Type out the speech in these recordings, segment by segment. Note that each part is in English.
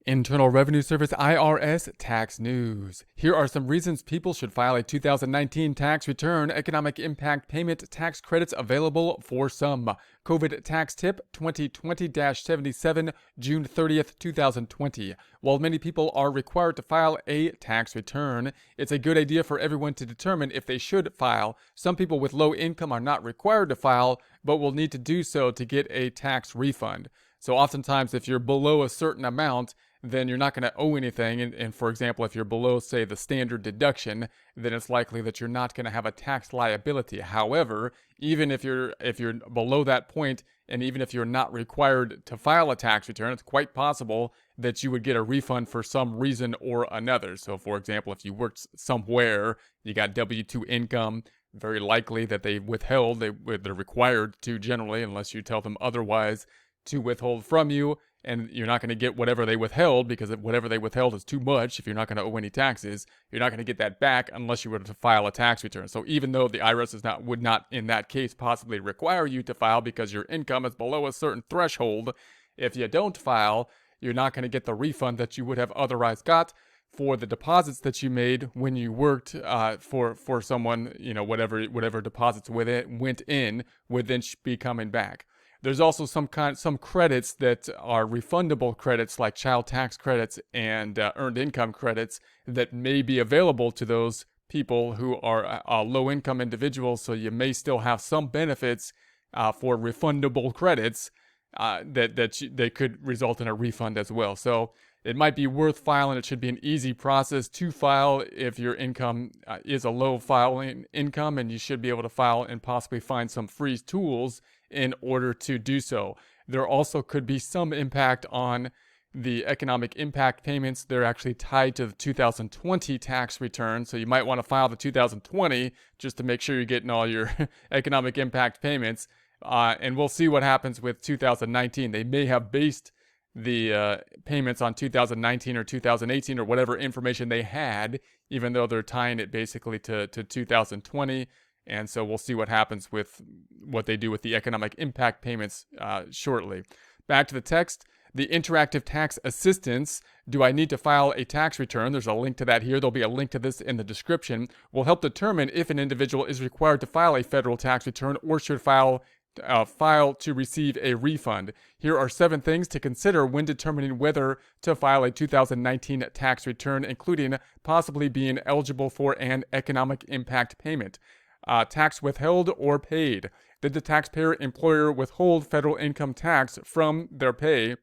Internal Revenue Service IRS tax news. Here are some reasons people should file a 2019 tax return. Economic impact payment tax credits available for some. COVID tax tip 2020-77, June 30th, 2020. While many people are required to file a tax return, it's a good idea for everyone to determine if they should file. Some people with low income are not required to file, but will need to do so to get a tax refund. So oftentimes, if you're below a certain amount, then you're not going to owe anything. And for example, if you're below, say, the standard deduction, then it's likely that you're not going to have a tax liability. However, even if you're below that point, and even if you're not required to file a tax return, it's quite possible that you would get a refund for some reason or another. So for example, if you worked somewhere, you got W-2 income, very likely that they withheld, they're required to generally, unless you tell them otherwise, to withhold from you, and you're not going to get whatever they withheld, because whatever they withheld is too much. If you're not going to owe any taxes, you're not going to get that back unless you were to file a tax return. So even though the IRS would not in that case possibly require you to file because your income is below a certain threshold, if you don't file, you're not going to get the refund that you would have otherwise got for the deposits that you made when you worked for someone. Whatever deposits went in would then be coming back. There's also some credits that are refundable credits, like child tax credits and earned income credits, that may be available to those people who are low-income individuals. So you may still have some benefits for refundable credits that could result in a refund as well. So it might be worth filing. It should be an easy process to file if your income is a low filing income, and you should be able to file and possibly find some free tools in order to do so. There also could be some impact on the economic impact payments. They're actually tied to the 2020 tax return, so you might want to file the 2020 just to make sure you're getting all your economic impact payments. And we'll see what happens with 2019. They may have based the payments on 2019 or 2018 or whatever information they had, even though they're tying it basically to 2020. And so we'll see what happens with what they do with the economic impact payments shortly. Back to the text. The interactive tax assistance. Do I need to file a tax return? There's a link to that here. There'll be a link to this in the description. Will help determine if an individual is required to file a federal tax return or should file to receive a refund. Here are 7 things to consider when determining whether to file a 2019 tax return, including possibly being eligible for an economic impact payment. Tax withheld or paid. Did the taxpayer employer withhold federal income tax from their pay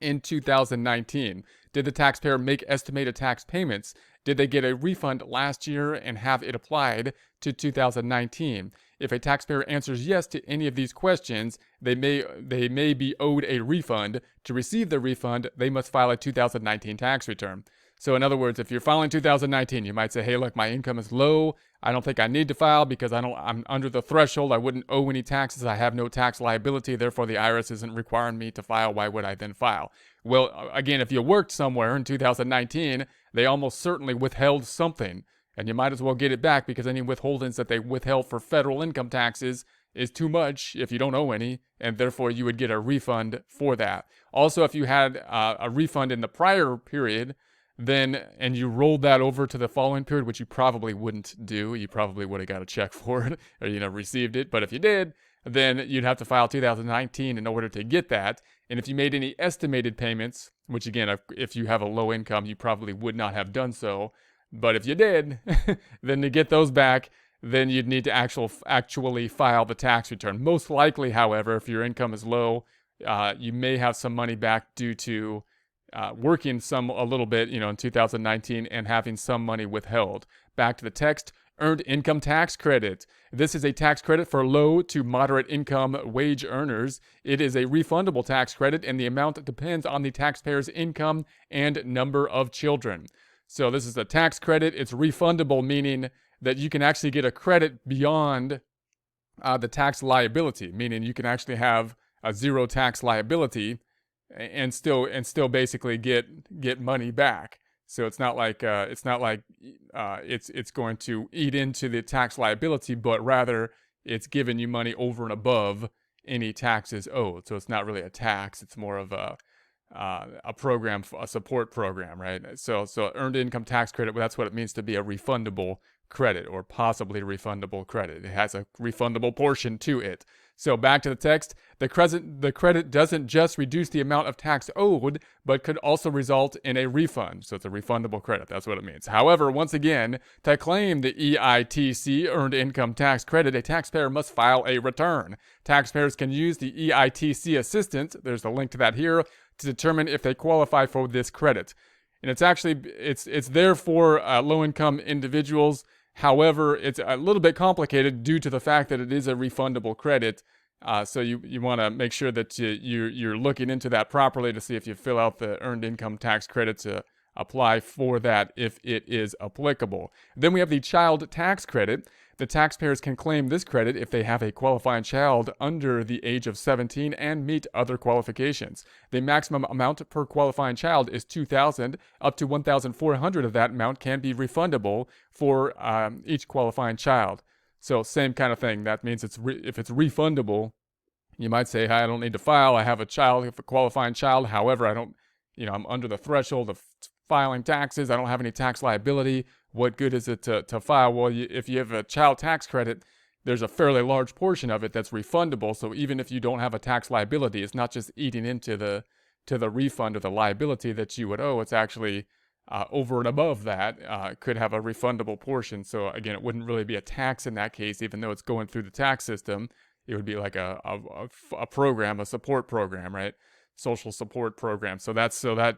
in 2019? Did the taxpayer make estimated tax payments? Did they get a refund last year and have it applied to 2019? If a taxpayer answers yes to any of these questions, they may be owed a refund. To receive the refund, they must file a 2019 tax return. So in other words, if you're filing 2019, you might say, hey, look, my income is low. I don't think I need to file because I'm under the threshold. I wouldn't owe any taxes. I have no tax liability. Therefore, the IRS isn't requiring me to file. Why would I then file? Well, again, if you worked somewhere in 2019, they almost certainly withheld something, and you might as well get it back, because any withholdings that they withheld for federal income taxes is too much if you don't owe any, and therefore you would get a refund for that. Also, if you had a refund in the prior period, and you rolled that over to the following period, which you probably wouldn't do. You probably would have got a check for it or, received it. But if you did, then you'd have to file 2019 in order to get that. And if you made any estimated payments, which again, if you have a low income, you probably would not have done so. But if you did, then to get those back, then you'd need to actually file the tax return. Most likely, however, if your income is low, you may have some money back due to working a little bit, in 2019 and having some money withheld. Back to the text. Earned income tax credit. This is a tax credit for low to moderate income wage earners. It is a refundable tax credit, and the amount depends on the taxpayer's income and number of children. So this is a tax credit. It's refundable, meaning that you can actually get a credit beyond the tax liability, meaning you can actually have a zero tax liability and still basically get money back. So it's not like it's going to eat into the tax liability, but rather it's giving you money over and above any taxes owed. So it's not really a tax. It's more of a a program, a support program, right? So earned income tax credit, well, that's what it means to be a refundable credit or possibly refundable credit. It has a refundable portion to it. So back to the text, the credit doesn't just reduce the amount of tax owed, but could also result in a refund. So it's a refundable credit. That's what it means. However, once again, to claim the EITC, earned income tax credit, a taxpayer must file a return. Taxpayers can use the EITC assistance, there's a link to that here, to determine if they qualify for this credit. And it's there for low-income individuals. However, it's a little bit complicated due to the fact that it is a refundable credit. So you want to make sure that you're looking into that properly to see if you fill out the earned income tax credit to apply for that if it is applicable. Then we have the child tax credit. The taxpayers can claim this credit if they have a qualifying child under the age of 17 and meet other qualifications. The maximum amount per qualifying child is $2,000. Up to $1,400 of that amount can be refundable for each qualifying child. So same kind of thing. That means if it's refundable, you might say, hey, I don't need to file. I have a qualifying child. However, I'm under the threshold of filing taxes. I don't have any tax liability. What good is it to file? Well, if you have a child tax credit, there's a fairly large portion of it that's refundable. So even if you don't have a tax liability, it's not just eating into the refund or the liability that you would owe. It's actually over and above that, could have a refundable portion. So again, it wouldn't really be a tax in that case, even though it's going through the tax system. It would be like a program, a support program, right? Social support program. So that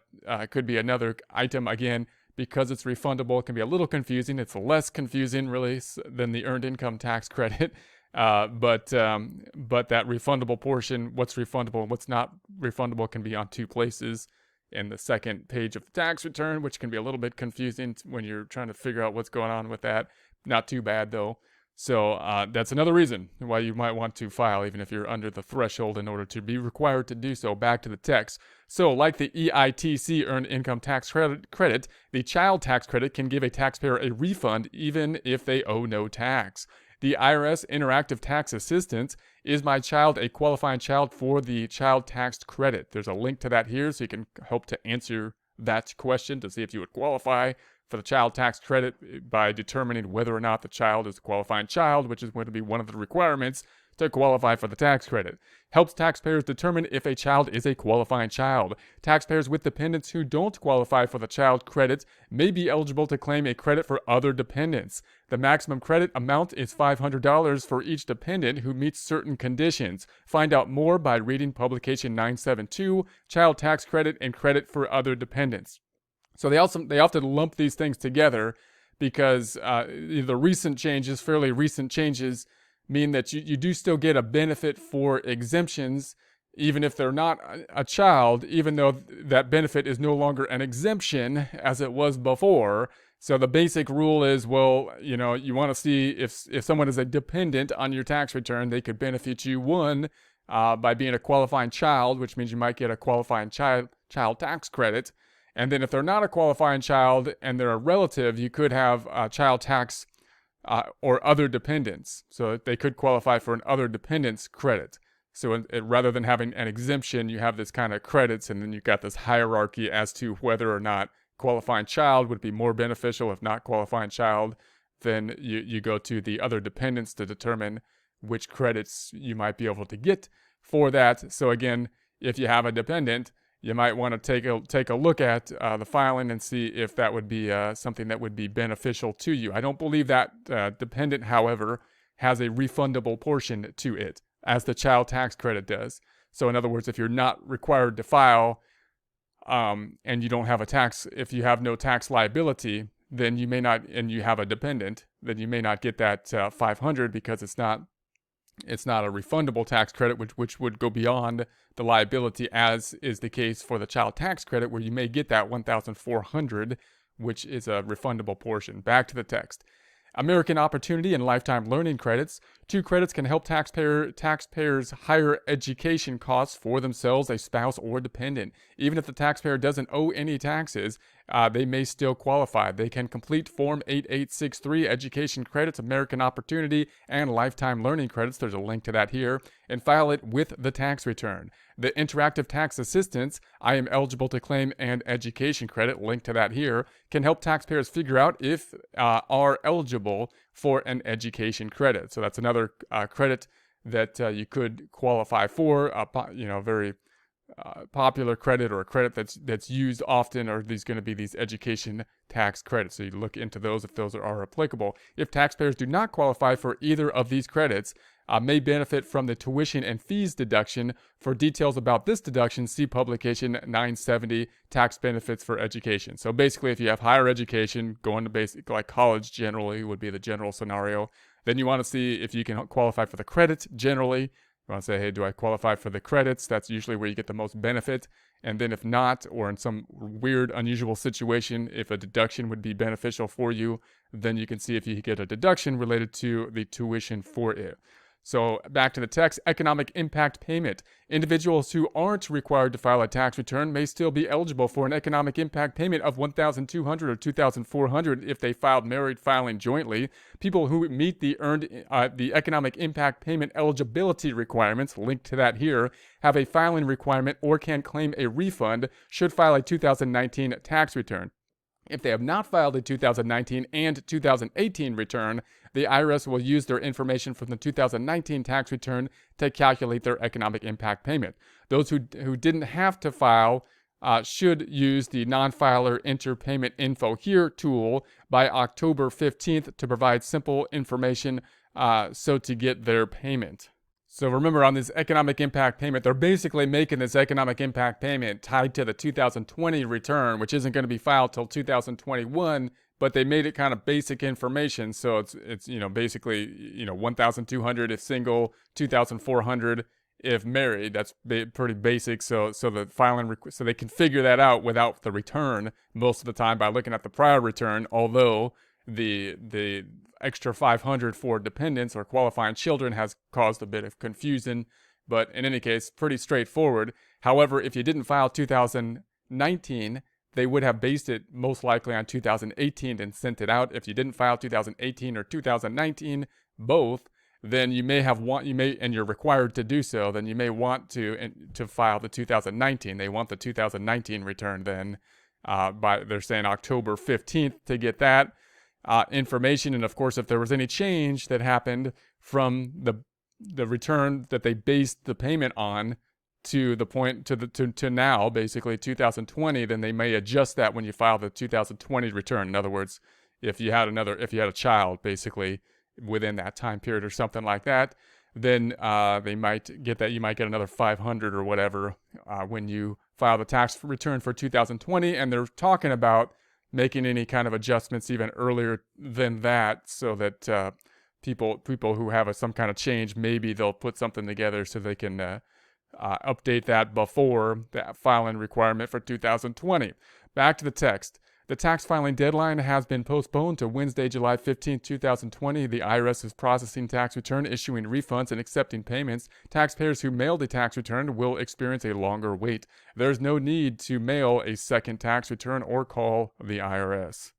could be another item. Again, because it's refundable, it can be a little confusing. It's less confusing, really, than the earned income tax credit. But that refundable portion, what's refundable and what's not refundable, can be on two places in the second page of the tax return, which can be a little bit confusing when you're trying to figure out what's going on with that. Not too bad, though. So that's another reason why you might want to file, even if you're under the threshold, in order to be required to do so. Back to the text. So like the EITC, earned income tax credit, the child tax credit can give a taxpayer a refund even if they owe no tax. The IRS Interactive Tax Assistance, is my child a qualifying child for the child tax credit? There's a link to that here, so you can hope to answer that question to see if you would qualify for the child tax credit by determining whether or not the child is a qualifying child, which is going to be one of the requirements to qualify for the tax credit. Helps taxpayers determine if a child is a qualifying child. Taxpayers with dependents who don't qualify for the child credit may be eligible to claim a credit for other dependents. The maximum credit amount is $500 for each dependent who meets certain conditions. Find out more by reading Publication 972, Child Tax Credit and Credit for Other Dependents. So they often lump these things together because the fairly recent changes, mean that you do still get a benefit for exemptions, even if they're not a child, even though that benefit is no longer an exemption as it was before. So the basic rule is, well, you want to see if someone is a dependent on your tax return, they could benefit you, one, by being a qualifying child, which means you might get a qualifying child tax credit. And then if they're not a qualifying child and they're a relative, you could have child tax or other dependents. So they could qualify for an other dependents credit. So rather than having an exemption, you have this kind of credits, and then you've got this hierarchy as to whether or not qualifying child would be more beneficial. If not qualifying child, then you go to the other dependents to determine which credits you might be able to get for that. So again, if you have a dependent, you might want to take a look at the filing and see if that would be something that would be beneficial to you. I don't believe that dependent, however, has a refundable portion to it, as the child tax credit does. So in other words, if you're not required to file and you don't have if you have no tax liability, then you may not, and you have a dependent, then you may not get that $500 because it's not a refundable tax credit, which would go beyond the liability, as is the case for the child tax credit, where you may get that $1,400, which is a refundable portion. Back to the text. American Opportunity and Lifetime Learning Credits. 2 credits can help taxpayers higher education costs for themselves, a spouse, or dependent. Even if the taxpayer doesn't owe any taxes, they may still qualify. They can complete Form 8863 Education Credits, American Opportunity, and Lifetime Learning Credits. There's a link to that here, and file it with the tax return. The Interactive Tax Assistance, I am eligible to claim an education credit, link to that here, can help taxpayers figure out if are eligible for an education credit. So that's another credit that you could qualify for. Very popular credit, or a credit that's used often, are these going to be these education tax credits. So you look into those if those are applicable. If taxpayers do not qualify for either of these credits, may benefit from the tuition and fees deduction. For details about this deduction, see publication 970, Tax Benefits for Education. So basically, if you have higher education, going to basic, like college generally would be the general scenario, then you want to see if you can qualify for the credit generally. You want to say, hey, do I qualify for the credits? That's usually where you get the most benefit. And then if not, or in some weird, unusual situation, if a deduction would be beneficial for you, then you can see if you get a deduction related to the tuition for it. So back to the text, economic impact payment. Individuals who aren't required to file a tax return may still be eligible for an economic impact payment of $1,200 or $2,400 if they filed married filing jointly. People who meet the economic impact payment eligibility requirements, linked to that here, have a filing requirement or can claim a refund, should file a 2019 tax return. If they have not filed a 2019 and 2018 return, the IRS will use their information from the 2019 tax return to calculate their economic impact payment. Those who didn't have to file should use the non-filer enter payment info here tool by October 15th to provide simple information to get their payment. So remember, on this economic impact payment, they're basically making this economic impact payment tied to the 2020 return, which isn't going to be filed till 2021, but they made it kind of basic information. So it's basically, $1,200 if single, $2,400 if married. That's pretty basic. So the filing, so they can figure that out without the return most of the time by looking at the prior return, although the extra $500 for dependents or qualifying children has caused a bit of confusion, but in any case, pretty straightforward. However, if you didn't file 2019, they would have based it most likely on 2018 and sent it out. If you didn't file 2018 or 2019, both, then and you're required to do so, then you may want to file the 2019. They want the 2019 return then, they're saying October 15th to get that information. And of course, if there was any change that happened from the return that they based the payment on to the point to now, basically 2020, then they may adjust that when you file the 2020 return. In other words, if you had a child basically within that time period or something like that, then they might get that. You might get another $500 or whatever when you file the tax return for 2020, and they're talking about making any kind of adjustments even earlier than that, so that people who have some kind of change, maybe they'll put something together so they can update that before that filing requirement for 2020. Back to the text. The tax filing deadline has been postponed to Wednesday, July 15, 2020. The IRS is processing tax return, issuing refunds, and accepting payments. Taxpayers who mailed a tax return will experience a longer wait. There's no need to mail a second tax return or call the IRS.